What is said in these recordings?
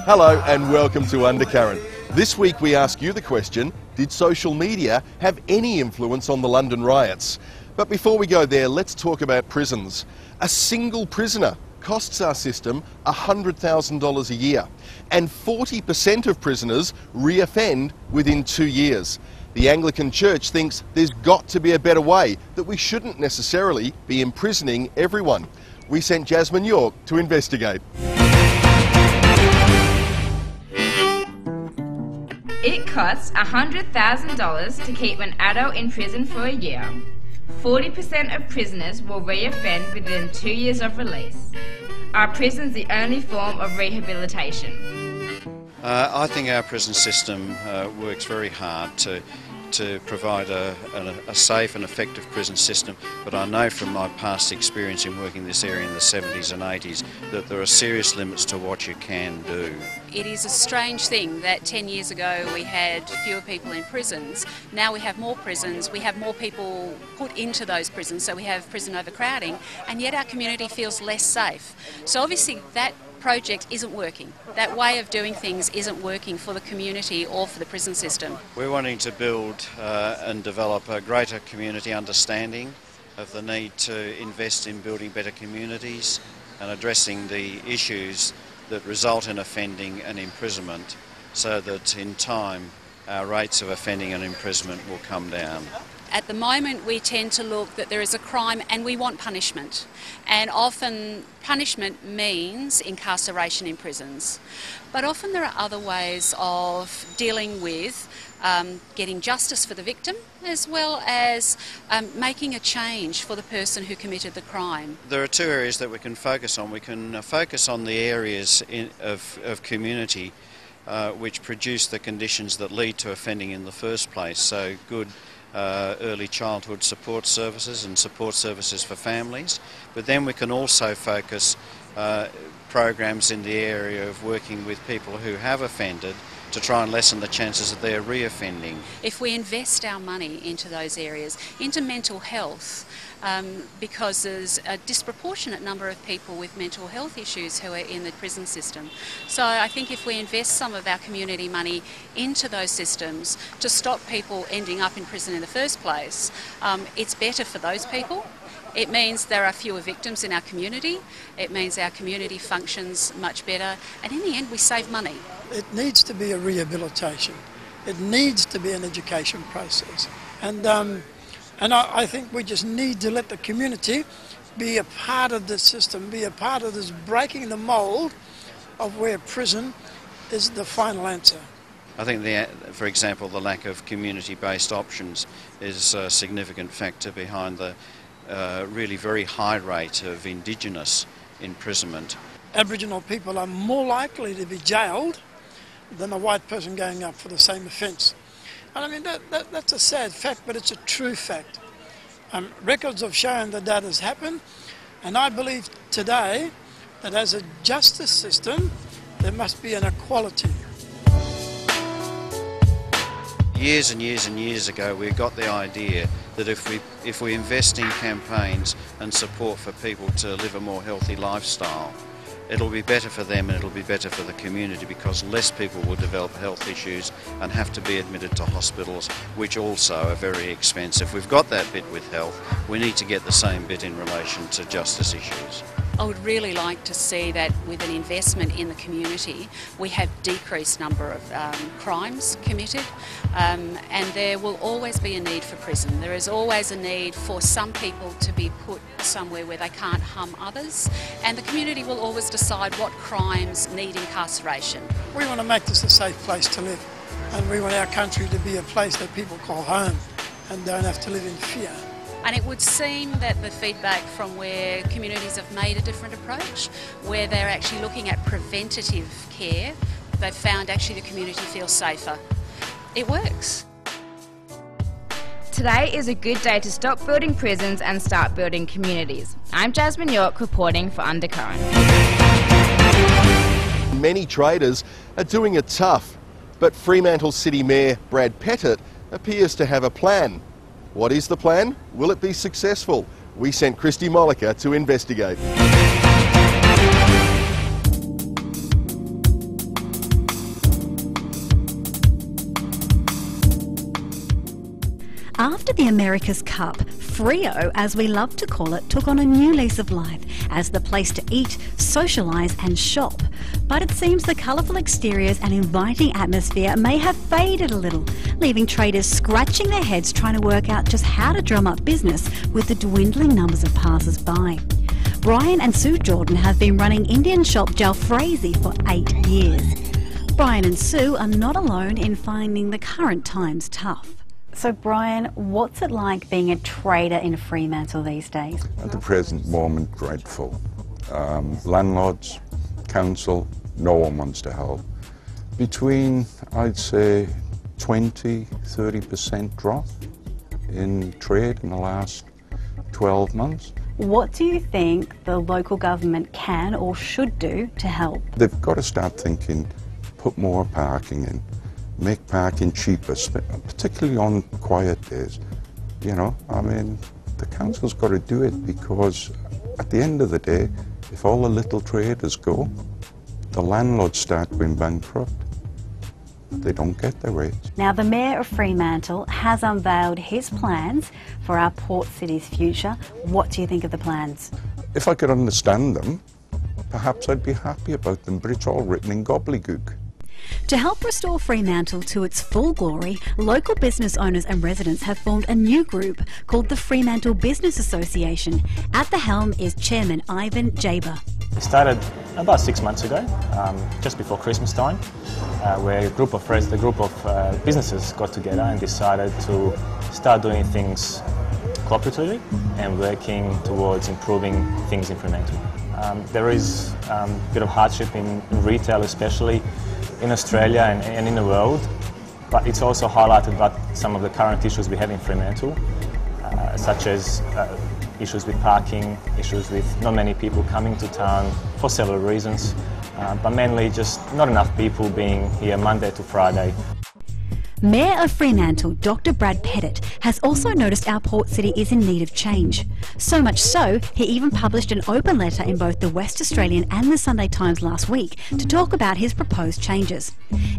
Hello and welcome to Undercurrent. This week we ask you the question, did social media have any influence on the London riots? But before we go there, let's talk about prisons. A single prisoner costs our system $100,000 a year, and 40% of prisoners re-offend within 2 years. The Anglican Church thinks there's got to be a better way, that we shouldn't necessarily be imprisoning everyone. We sent Jasmine York to investigate. It costs $100,000 to keep an adult in prison for a year. 40% of prisoners will re-offend within 2 years of release. Are prisons the only form of rehabilitation? I think our prison system works very hard to provide a safe and effective prison system, but I know from my past experience in working this area in the 70s and 80s that there are serious limits to what you can do. It is a strange thing that 10 years ago we had fewer people in prisons. Now we have more prisons, we have more people put into those prisons, so we have prison overcrowding, and yet our community feels less safe. So obviously that project isn't working. That way of doing things isn't working for the community or for the prison system. We're wanting to build and develop a greater community understanding of the need to invest in building better communities and addressing the issues that result in offending and imprisonment, so that in time our rates of offending and imprisonment will come down. At the moment we tend to look that there is a crime and we want punishment, and often punishment means incarceration in prisons. But often there are other ways of dealing with getting justice for the victim, as well as making a change for the person who committed the crime. There are two areas that we can focus on. We can focus on the areas of community which produce the conditions that lead to offending in the first place, so good early childhood support services and support services for families. But then we can also focus programs in the area of working with people who have offended to try and lessen the chances that they're re-offending. If we invest our money into those areas, into mental health, because there's a disproportionate number of people with mental health issues who are in the prison system. So I think if we invest some of our community money into those systems to stop people ending up in prison in the first place, it's better for those people. It means there are fewer victims in our community, it means our community functions much better, and in the end we save money. It needs to be a rehabilitation. It needs to be an education process. And I think we just need to let the community be a part of this system, be a part of this breaking the mould of where prison is the final answer. I think, for example, the lack of community-based options is a significant factor behind the really very high rate of Indigenous imprisonment. Aboriginal people are more likely to be jailed than a white person going up for the same offence. And I mean, that's a sad fact, but it's a true fact. Records have shown that that has happened, and I believe today that as a justice system, there must be an equality. Years and years and years ago we got the idea that if we invest in campaigns and support for people to live a more healthy lifestyle, it'll be better for them and it'll be better for the community, because less people will develop health issues and have to be admitted to hospitals, which also are very expensive. We've got that bit with health, we need to get the same bit in relation to justice issues. I would really like to see that with an investment in the community we have decreased number of crimes committed, and there will always be a need for prison. There is always a need for some people to be put somewhere where they can't harm others, and the community will always decide what crimes need incarceration. We want to make this a safe place to live, and we want our country to be a place that people call home and don't have to live in fear. And it would seem that the feedback from where communities have made a different approach, where they're actually looking at preventative care, they've found actually the community feels safer. It works. Today is a good day to stop building prisons and start building communities. I'm Jasmine York reporting for Undercurrent. Many traders are doing it tough, but Fremantle City Mayor Brad Pettit appears to have a plan. What is the plan? Will it be successful? We sent Christy Molliker to investigate. After the America's Cup, Freo, as we love to call it, took on a new lease of life as the place to eat, socialise and shop. But it seems the colourful exteriors and inviting atmosphere may have faded a little, leaving traders scratching their heads trying to work out just how to drum up business with the dwindling numbers of passers-by. Brian and Sue Jordan have been running Indian shop Jalfrezi for 8 years. Brian and Sue are not alone in finding the current times tough. So Brian, what's it like being a trader in Fremantle these days? At the present moment, dreadful. Landlords, council, no one wants to help. Between, I'd say, 20–30% drop in trade in the last 12 months. What do you think the local government can or should do to help? They've got to start thinking, put more parking in, make parking cheaper, particularly on quiet days. You know, I mean, the council's got to do it because at the end of the day, if all the little traders go, the landlords start going bankrupt. They don't get the rates. Now, the Mayor of Fremantle has unveiled his plans for our port city's future. What do you think of the plans? If I could understand them, perhaps I'd be happy about them, but it's all written in gobbledygook. To help restore Fremantle to its full glory, local business owners and residents have formed a new group called the Fremantle Business Association. At the helm is Chairman Ivan Jaber. It started about 6 months ago, just before Christmas time, where a group of businesses got together and decided to start doing things cooperatively and working towards improving things in Fremantle. There is a bit of hardship in retail, especially in Australia and in the world, but it's also highlighted by some of the current issues we have in Fremantle, such as issues with parking, issues with not many people coming to town for several reasons, but mainly just not enough people being here Monday to Friday. Mayor of Fremantle, Dr. Brad Pettit, has also noticed our port city is in need of change. So much so, he even published an open letter in both the West Australian and the Sunday Times last week to talk about his proposed changes.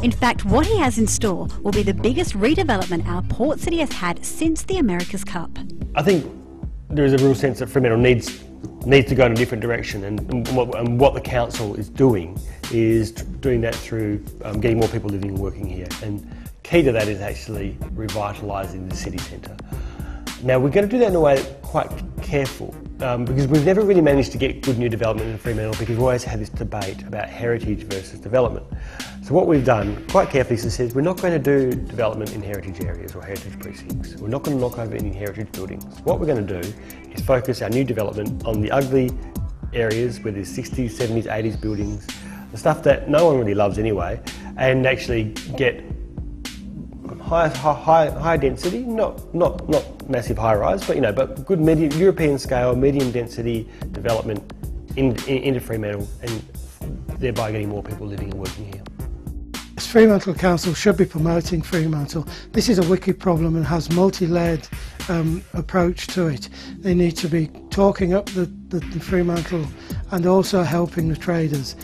In fact, what he has in store will be the biggest redevelopment our port city has had since the America's Cup. I think there is a real sense that Fremantle needs to go in a different direction, and what the council is doing that through getting more people living and working here. And key to that is actually revitalising the city centre. Now, we're going to do that in a way that's quite careful, because we've never really managed to get good new development in Fremantle, because we've always had this debate about heritage versus development. So what we've done, quite carefully, is said we're not going to do development in heritage areas or heritage precincts. We're not going to knock over any heritage buildings. What we're going to do is focus our new development on the ugly areas where there's 60s, 70s, 80s buildings, the stuff that no one really loves anyway, and actually get high density, not massive high rise, but good medium, European scale, medium density development into Fremantle, and thereby getting more people living and working here. Fremantle Council should be promoting Fremantle. This is a wicked problem and has multi-layered approach to it. They need to be talking up the Fremantle and also helping the traders.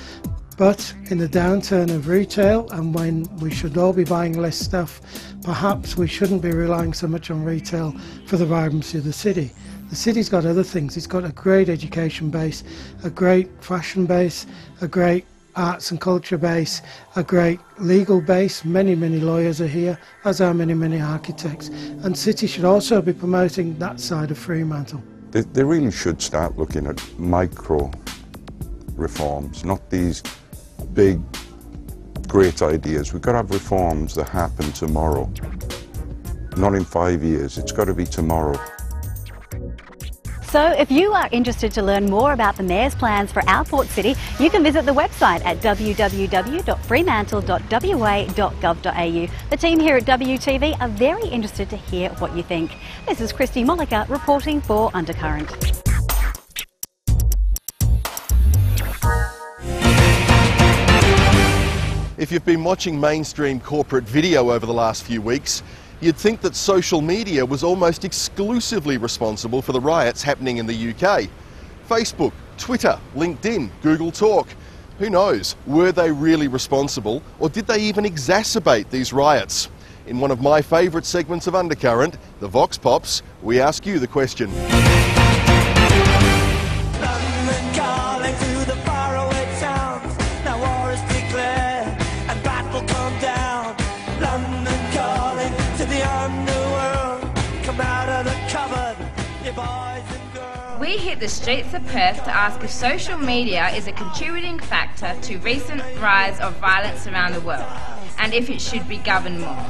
But in the downturn of retail, and when we should all be buying less stuff, perhaps we shouldn't be relying so much on retail for the vibrancy of the city. The city's got other things. It's got a great education base, a great fashion base, a great arts and culture base, a great legal base. Many lawyers are here, as are many architects. And city should also be promoting that side of Fremantle. They really should start looking at micro reforms, not these big, great ideas. We've got to have reforms that happen tomorrow, not in 5 years. It's got to be tomorrow. So if you are interested to learn more about the Mayor's plans for our port city, you can visit the website at www.fremantle.wa.gov.au. The team here at WTV are very interested to hear what you think. This is Christy Mollica reporting for Undercurrent. If you've been watching mainstream corporate video over the last few weeks, you'd think that social media was almost exclusively responsible for the riots happening in the UK. Facebook, Twitter, LinkedIn, Google Talk. Who knows? Were they really responsible, or did they even exacerbate these riots? In one of my favourite segments of Undercurrent, the Vox-Pops, we ask you the question. We hit the streets of Perth to ask if social media is a contributing factor to recent rise of violence around the world, and if it should be governed more.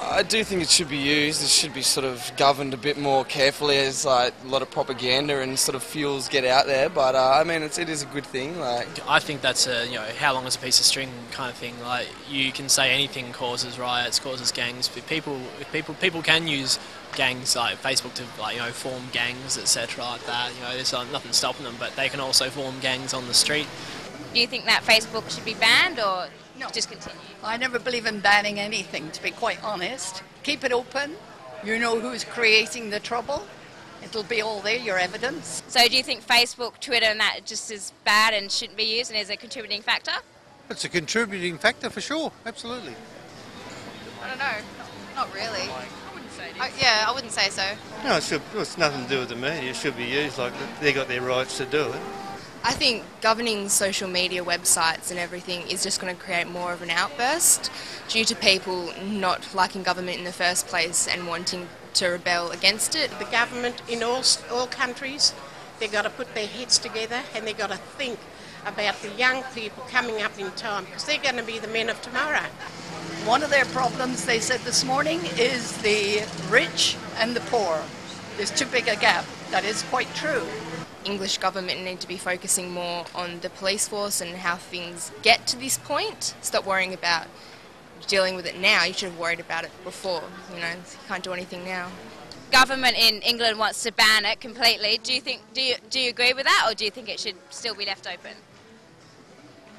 I do think it should be used. It should be sort of governed a bit more carefully, as like a lot of propaganda and sort of fuels get out there. But I mean, it is a good thing. Like, I think that's a how long is a piece of string kind of thing. Like, you can say anything causes riots, causes gangs. But people can use gangs like Facebook to form gangs, etc. like that. There's nothing stopping them, but they can also form gangs on the street. Do you think that Facebook should be banned or just continue? I never believe in banning anything, to be quite honest. Keep it open. You know who's creating the trouble. It'll be all there, your evidence. So do you think Facebook, Twitter and that just is bad and shouldn't be used and is a contributing factor? It's a contributing factor for sure, absolutely. I don't know, not really. I wouldn't say so. No, it's nothing to do with the media. It should be used like they got their rights to do it. I think governing social media websites and everything is just going to create more of an outburst due to people not liking government in the first place and wanting to rebel against it. The government in all countries, they've got to put their heads together and they've got to think about the young people coming up in time, because they're going to be the men of tomorrow. One of their problems, they said this morning, is the rich and the poor. There's too big a gap. That is quite true. English government need to be focusing more on the police force and how things get to this point. Stop worrying about dealing with it now. You should have worried about it before. You can't do anything now. Government in England wants to ban it completely. Do you agree with that, or do you think it should still be left open?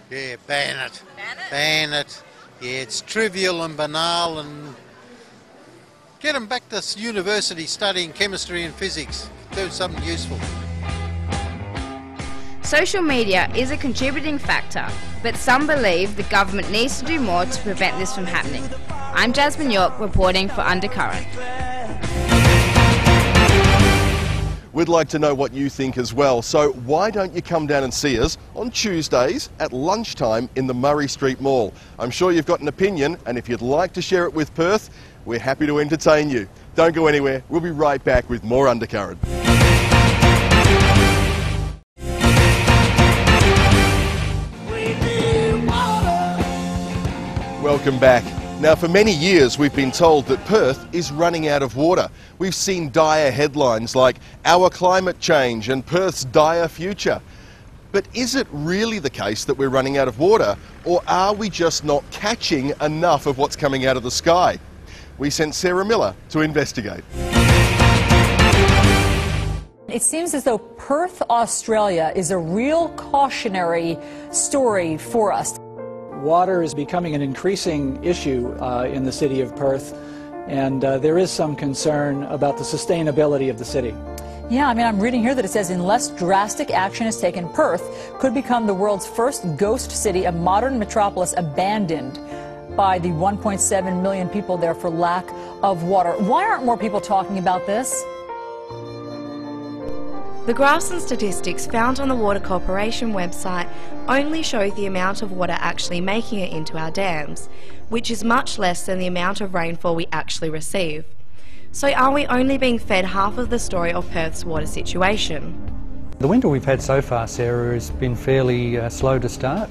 Yeah, ban it. Ban it? Ban it. Yeah, it's trivial and banal, and get them back to university studying chemistry and physics. Do something useful. Social media is a contributing factor, but some believe the government needs to do more to prevent this from happening. I'm Jasmine York, reporting for Undercurrent. We'd like to know what you think as well, so why don't you come down and see us on Tuesdays at lunchtime in the Murray Street Mall? I'm sure you've got an opinion, and if you'd like to share it with Perth, we're happy to entertain you. Don't go anywhere, we'll be right back with more Undercurrent. Welcome back. Now, for many years we've been told that Perth is running out of water. We've seen dire headlines like "Our climate change" and "Perth's dire future." But is it really the case that we're running out of water, or are we just not catching enough of what's coming out of the sky? We sent Sarah Miller to investigate. It seems as though Perth, Australia is a real cautionary story for us. Water is becoming an increasing issue in the city of Perth, and there is some concern about the sustainability of the city. Yeah, I mean, I'm reading here that it says unless drastic action is taken, Perth could become the world's first ghost city, a modern metropolis abandoned by the 1.7 million people there for lack of water. Why aren't more people talking about this? The graphs and statistics found on the Water Corporation website only show the amount of water actually making it into our dams, which is much less than the amount of rainfall we actually receive. So are we only being fed half of the story of Perth's water situation? The winter we've had so far, Sarah, has been fairly slow to start.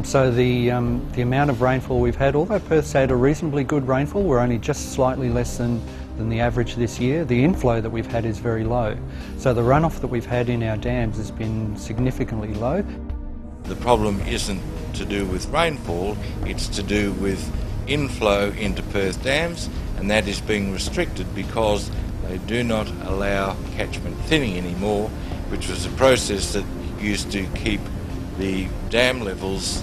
So the amount of rainfall we've had, although Perth's had a reasonably good rainfall, we're only just slightly less than the average this year. The inflow that we've had is very low. So the runoff that we've had in our dams has been significantly low. The problem isn't to do with rainfall, it's to do with inflow into Perth dams, and that is being restricted because they do not allow catchment thinning anymore, which was a process that used to keep the dam levels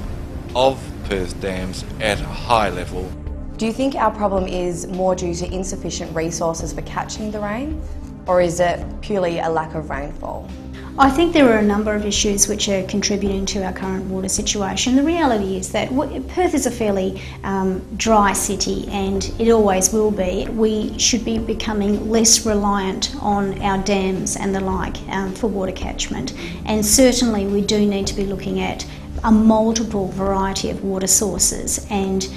of Perth dams at a high level. Do you think our problem is more due to insufficient resources for catching the rain, or is it purely a lack of rainfall? I think there are a number of issues which are contributing to our current water situation. The reality is that Perth is a fairly dry city, and it always will be. We should be becoming less reliant on our dams and the like for water catchment, and certainly we do need to be looking at a multiple variety of water sources, and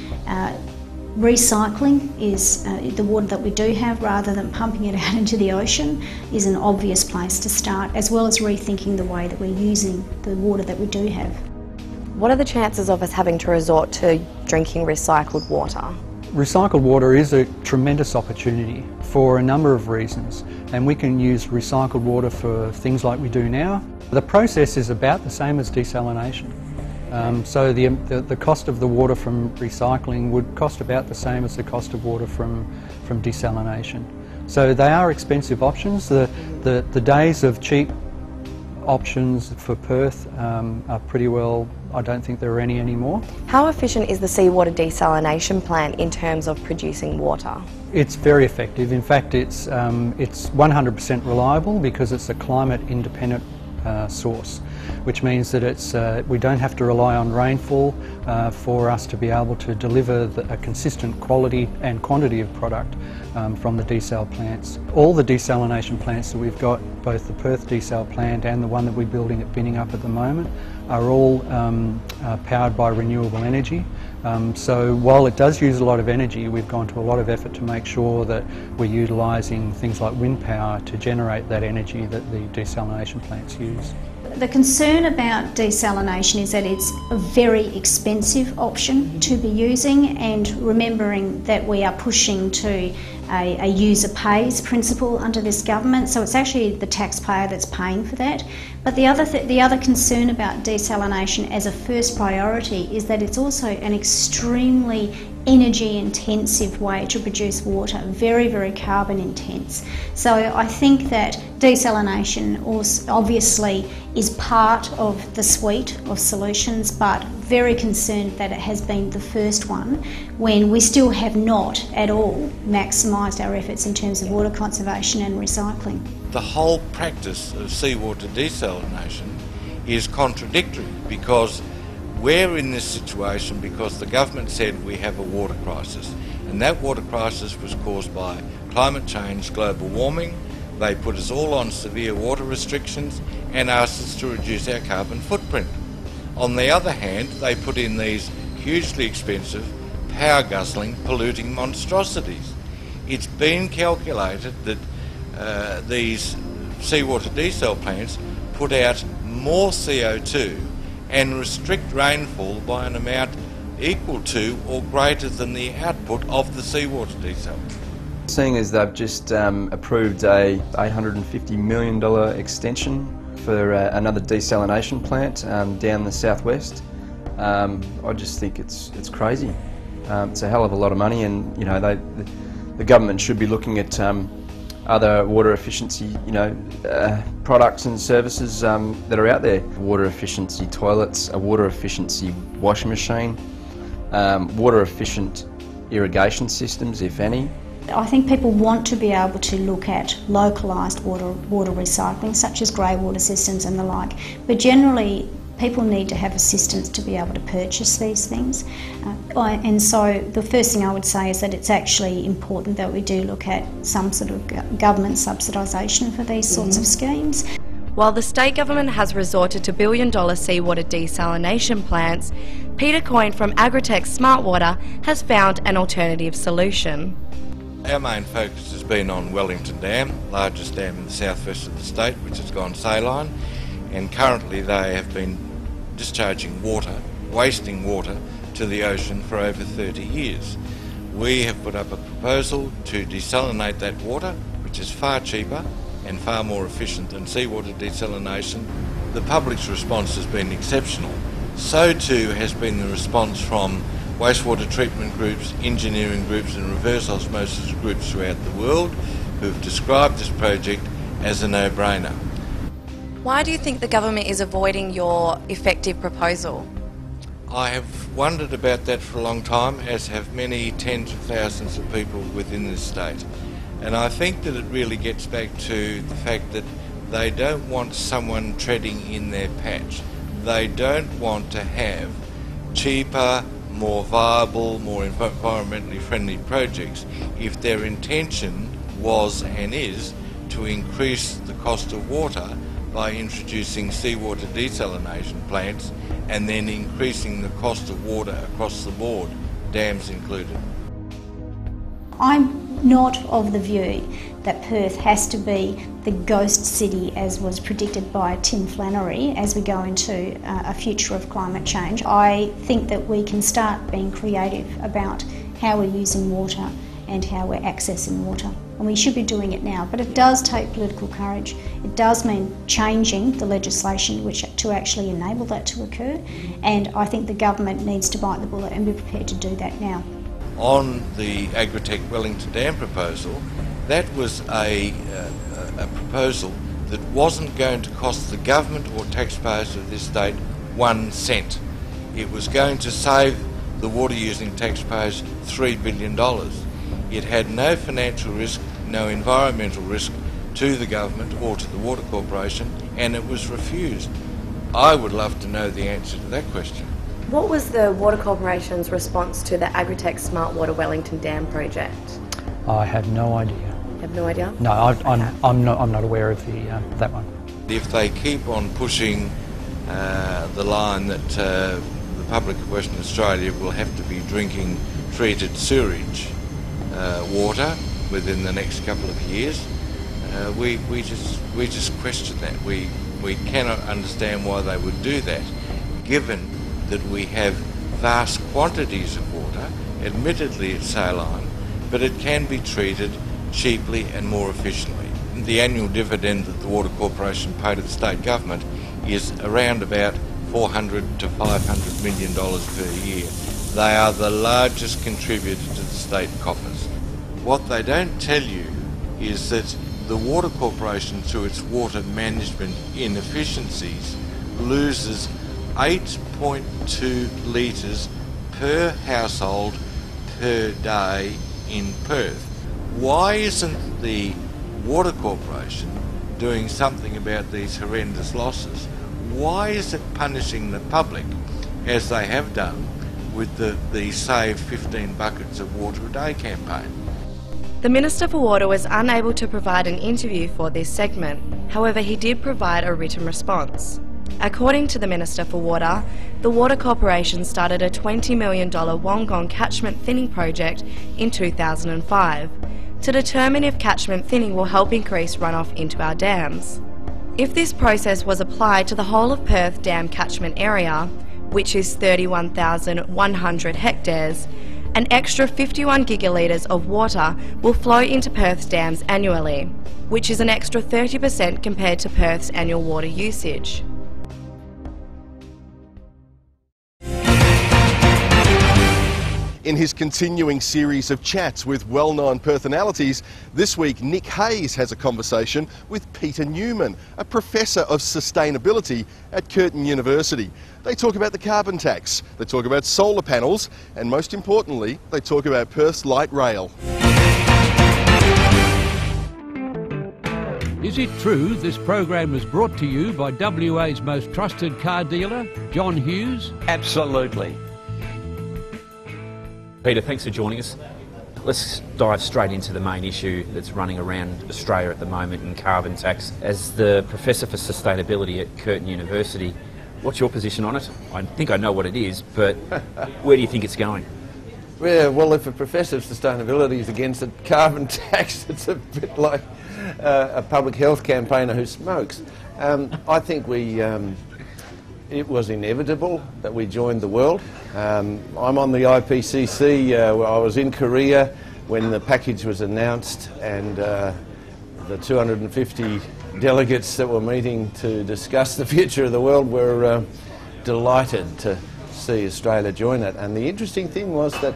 recycling is the water that we do have, rather than pumping it out into the ocean, is an obvious place to start, as well as rethinking the way that we're using the water that we do have. What are the chances of us having to resort to drinking recycled water? Recycled water is a tremendous opportunity for a number of reasons, and we can use recycled water for things like we do now. The process is about the same as desalination. So the cost of the water from recycling would cost about the same as the cost of water from desalination. So they are expensive options. The days of cheap options for Perth are pretty well, I don't think there are any anymore. How efficient is the seawater desalination plant in terms of producing water? It's very effective. In fact, it's 100% reliable because it's a climate independent source, which means that we don't have to rely on rainfall for us to be able to deliver a consistent quality and quantity of product from the desal plants. All the desalination plants that we've got, both the Perth desal plant and the one that we're building at Binningup at the moment, are all powered by renewable energy. So while it does use a lot of energy, we've gone to a lot of effort to make sure that we're utilising things like wind power to generate that energy that the desalination plants use. The concern about desalination is that it's a very expensive option to be using, and remembering that we are pushing to a user pays principle under this government, so it's actually the taxpayer that's paying for that. But the other concern about desalination as a first priority is that it's also an extremely energy intensive way to produce water, very, very carbon intense. So I think that desalination obviously is part of the suite of solutions, but very concerned that it has been the first one when we still have not at all maximised our efforts in terms of water conservation and recycling. The whole practice of seawater desalination is contradictory, because we're in this situation because the government said we have a water crisis, and that water crisis was caused by climate change, global warming. They put us all on severe water restrictions and asked us to reduce our carbon footprint. On the other hand, they put in these hugely expensive, power-guzzling, polluting monstrosities. It's been calculated that these seawater desal plants put out more CO2 and restrict rainfall by an amount equal to or greater than the output of the seawater desal. Seeing as they've just approved a $850 million extension for another desalination plant down the southwest, I just think it's crazy. It's a hell of a lot of money, and you know the government should be looking at other water efficiency, products and services that are out there. Water efficiency toilets, a water efficiency washing machine, water efficient irrigation systems, if any. I think people want to be able to look at localised water recycling, such as grey water systems and the like, but generally people need to have assistance to be able to purchase these things. And so the first thing I would say is that it's actually important that we do look at some sort of government subsidisation for these sorts of schemes. While the state government has resorted to billion-dollar seawater desalination plants, Peter Coyne from Agritech Smart Water has found an alternative solution. Our main focus has been on Wellington Dam, largest dam in the southwest of the state, which has gone saline, and currently they have been discharging water, wasting water, to the ocean for over 30 years. We have put up a proposal to desalinate that water, which is far cheaper and far more efficient than seawater desalination. The public's response has been exceptional. So too has been the response from wastewater treatment groups, engineering groups and reverse osmosis groups throughout the world, who have described this project as a no-brainer. Why do you think the government is avoiding your effective proposal? I have wondered about that for a long time, as have many tens of thousands of people within this state. And I think that it really gets back to the fact that They don't want someone treading in their patch. They don't want to have cheaper, more viable, more environmentally friendly projects if their intention was and is to increase the cost of water by introducing seawater desalination plants and then increasing the cost of water across the board, dams included. I'm not of the view that Perth has to be the ghost city as was predicted by Tim Flannery as we go into a future of climate change. I think that we can start being creative about how we're using water and how we're accessing water. And we should be doing it now, but it does take political courage. It does mean changing the legislation to actually enable that to occur, and I think the government needs to bite the bullet and be prepared to do that now. On the Agritech Wellington Dam proposal, that was a proposal that wasn't going to cost the government or taxpayers of this state 1 cent. It was going to save the water-using taxpayers $3 billion. It had no financial risk, no environmental risk to the government or to the Water Corporation, and it was refused. I would love to know the answer to that question. What was the Water Corporation's response to the Agritech Smart Water Wellington Dam project? I have no idea. You have no idea? No, I'm not aware of that one. If they keep on pushing the line that the public of Western Australia will have to be drinking treated sewerage water within the next couple of years, we just question that. We cannot understand why they would do that, given that we have vast quantities of water. Admittedly it's saline, but it can be treated cheaply and more efficiently. The annual dividend that the Water Corporation pay to the state government is around about $400 to $500 million per year. They are the largest contributor to the state coffers. What they don't tell you is that the Water Corporation, through its water management inefficiencies, loses 8.2 litres per household per day in Perth. Why isn't the Water Corporation doing something about these horrendous losses? Why is it punishing the public, as they have done with the Save 15 Buckets of Water a Day campaign? The Minister for Water was unable to provide an interview for this segment. However, he did provide a written response. According to the Minister for Water, the Water Corporation started a $20 million Wollongong catchment thinning project in 2005 to determine if catchment thinning will help increase runoff into our dams. If this process was applied to the whole of Perth dam catchment area, which is 31,100 hectares, an extra 51 gigalitres of water will flow into Perth's dams annually, which is an extra 30% compared to Perth's annual water usage. In his continuing series of chats with well-known personalities, this week Nick Hayes has a conversation with Peter Newman, a professor of sustainability at Curtin University. They talk about the carbon tax, they talk about solar panels, and most importantly, they talk about Perth's light rail. Is it true this program was brought to you by WA's most trusted car dealer, John Hughes? Absolutely. Peter, thanks for joining us. Let's dive straight into the main issue that's running around Australia at the moment in carbon tax. As the Professor for Sustainability at Curtin University, what's your position on it? I think I know what it is, but where do you think it's going? Yeah, well, if a Professor of Sustainability is against a carbon tax, it's a bit like a public health campaigner who smokes. I think it was inevitable that we joined the world. I'm on the IPCC. I was in Korea when the package was announced, and the 250 delegates that were meeting to discuss the future of the world were delighted to see Australia join it. And the interesting thing was that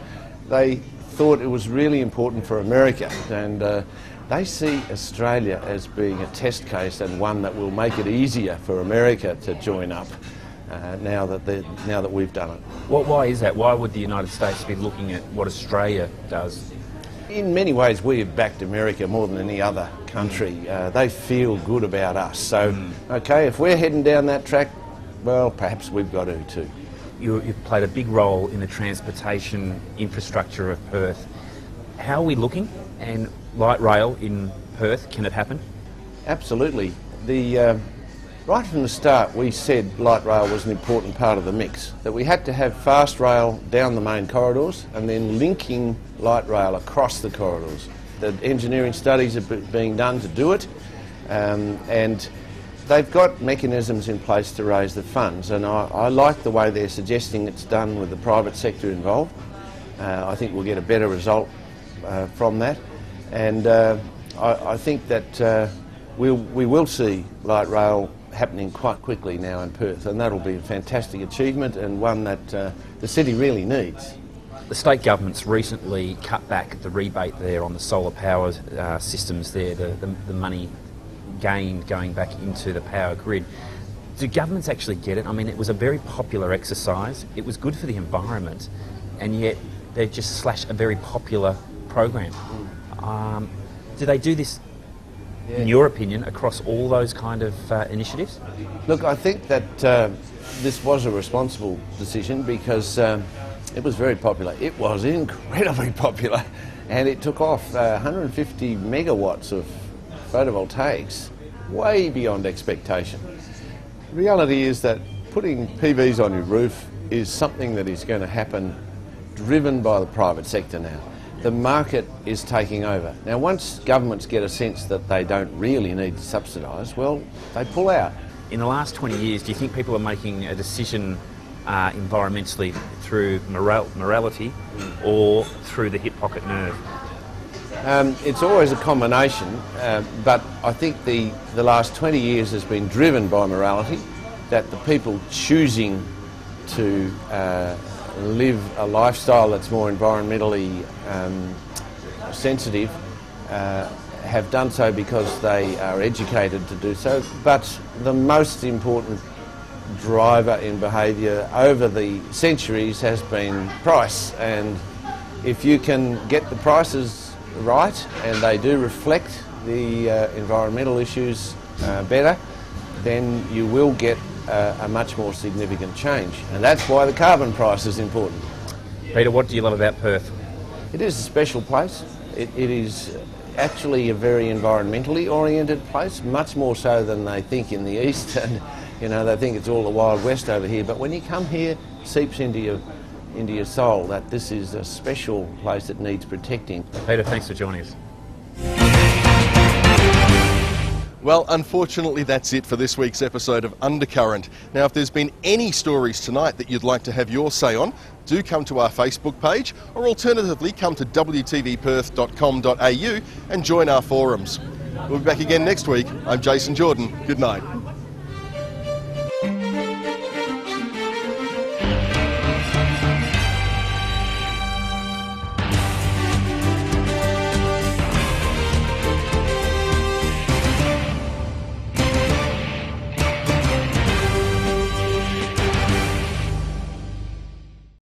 they thought it was really important for America, and they see Australia as being a test case and one that will make it easier for America to join up. Now that we've done it. Why is that? Why would the United States be looking at what Australia does? In many ways, we have backed America more than any other country. They feel good about us. So, okay, if we're heading down that track, well, perhaps we've got to too. You've played a big role in the transportation infrastructure of Perth. How are we looking? And light rail in Perth, can it happen? Absolutely. Right from the start, we said light rail was an important part of the mix, that we had to have fast rail down the main corridors and then linking light rail across the corridors. The engineering studies are being done to do it, and they've got mechanisms in place to raise the funds, and I like the way they're suggesting it's done with the private sector involved. I think we'll get a better result from that, and I think that we will see light rail happening quite quickly now in Perth, and that'll be a fantastic achievement and one that the city really needs. The state government's recently cut back the rebate there on the solar power systems there, the money gained going back into the power grid. Do governments actually get it? I mean, it was a very popular exercise. It was good for the environment, and yet they've just slashed a very popular program. Do they do this, in your opinion, across all those kind of initiatives? Look, I think that this was a responsible decision because it was very popular. It was incredibly popular, and it took off 150 megawatts of photovoltaics, way beyond expectation. The reality is that putting PVs on your roof is something that is going to happen driven by the private sector now. The market is taking over. Now, once governments get a sense that they don't really need to subsidise, well, they pull out. In the last 20 years, do you think people are making a decision environmentally through morality or through the hip pocket nerve? It's always a combination, but I think the last 20 years has been driven by morality, that the people choosing to live a lifestyle that's more environmentally sensitive have done so because they are educated to do so. But the most important driver in behaviour over the centuries has been price, and if you can get the prices right and they do reflect the environmental issues better, then you will get a much more significant change, and that's why the carbon price is important. Peter, what do you love about Perth? It is a special place. It is actually a very environmentally oriented place, much more so than they think in the east, and you know, they think it's all the Wild West over here, but when you come here, it seeps into your soul that this is a special place that needs protecting. Peter, thanks for joining us. Well, unfortunately, that's it for this week's episode of Undercurrent. Now, if there's been any stories tonight that you'd like to have your say on, do come to our Facebook page, or alternatively come to wtvperth.com.au and join our forums. We'll be back again next week. I'm Jason Jordan. Good night.